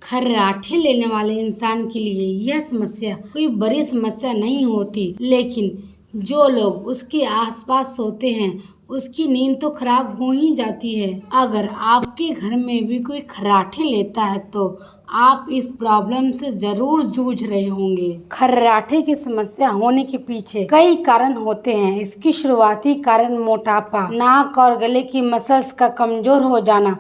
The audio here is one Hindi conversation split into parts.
खर्राटे लेने वाले इंसान के लिए यह समस्या कोई बड़ी समस्या नहीं होती, लेकिन जो लोग उसके आसपास सोते हैं उसकी नींद तो खराब हो ही जाती है। अगर आपके घर में भी कोई खर्राटे लेता है तो आप इस प्रॉब्लम से जरूर जूझ रहे होंगे। खर्राटे की समस्या होने के पीछे कई कारण होते हैं। इसकी शुरुआती कारण मोटापा, नाक और गले की मसल्स का कमजोर हो जाना,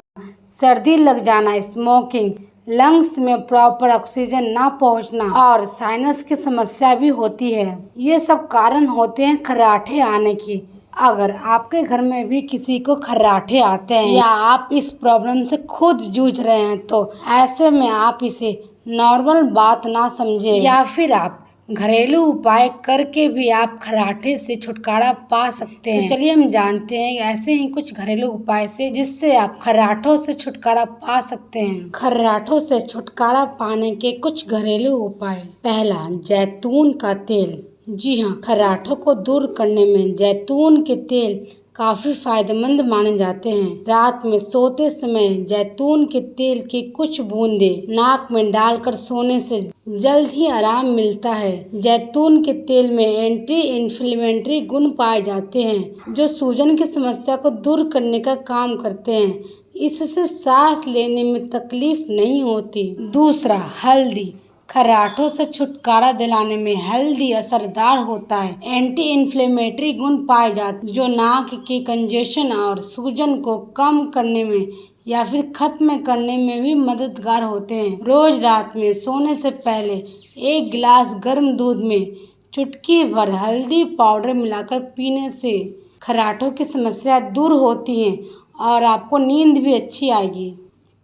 सर्दी लग जाना, स्मोकिंग, लंग्स में प्रॉपर ऑक्सीजन ना पहुंचना और साइनस की समस्या भी होती है। ये सब कारण होते हैं खर्राटे आने की। अगर आपके घर में भी किसी को खर्राटे आते हैं या आप इस प्रॉब्लम से खुद जूझ रहे हैं तो ऐसे में आप इसे नॉर्मल बात ना समझे या फिर आप घरेलू उपाय करके भी आप खर्राटे से छुटकारा पा सकते हैं। तो चलिए हम जानते हैं ऐसे ही कुछ घरेलू उपाय से जिससे आप खर्राटों से छुटकारा पा सकते हैं। खर्राटों से छुटकारा पाने के कुछ घरेलू उपाय। पहला, जैतून का तेल। जी हाँ, खर्राटों को दूर करने में जैतून के तेल काफी फायदेमंद माने जाते हैं। रात में सोते समय जैतून के तेल की कुछ बूंदें नाक में डालकर सोने से जल्द ही आराम मिलता है। जैतून के तेल में एंटी इन्फ्लेमेटरी गुण पाए जाते हैं जो सूजन की समस्या को दूर करने का काम करते हैं। इससे सांस लेने में तकलीफ नहीं होती। दूसरा, हल्दी। खर्राटों से छुटकारा दिलाने में हल्दी असरदार होता है। एंटी इन्फ्लेमेटरी गुण पाए जाते जो नाक के कंजेशन और सूजन को कम करने में या फिर खत्म करने में भी मददगार होते हैं। रोज रात में सोने से पहले 1 गिलास गर्म दूध में चुटकी भर हल्दी पाउडर मिलाकर पीने से खर्राटों की समस्या दूर होती है और आपको नींद भी अच्छी आएगी।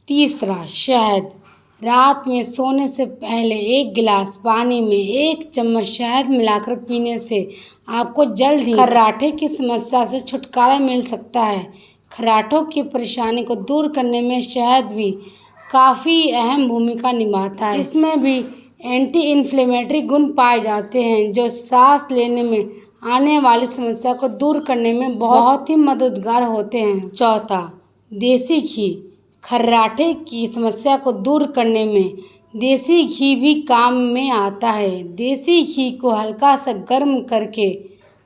तीसरा, शहद। रात में सोने से पहले 1 गिलास पानी में 1 चम्मच शहद मिलाकर पीने से आपको जल्द ही खर्राटे की समस्या से छुटकारा मिल सकता है। खर्राटों की परेशानी को दूर करने में शहद भी काफ़ी अहम भूमिका निभाता है। इसमें भी एंटी इन्फ्लेमेटरी गुण पाए जाते हैं जो सांस लेने में आने वाली समस्या को दूर करने में बहुत ही मददगार होते हैं। चौथा, देसी घी। खर्राटे की समस्या को दूर करने में देसी घी भी काम में आता है। देसी घी को हल्का सा गर्म करके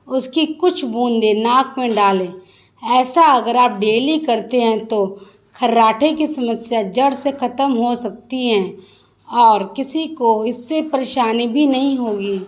उसकी कुछ बूंदें नाक में डालें। ऐसा अगर आप डेली करते हैं तो खर्राटे की समस्या जड़ से ख़त्म हो सकती है और किसी को इससे परेशानी भी नहीं होगी।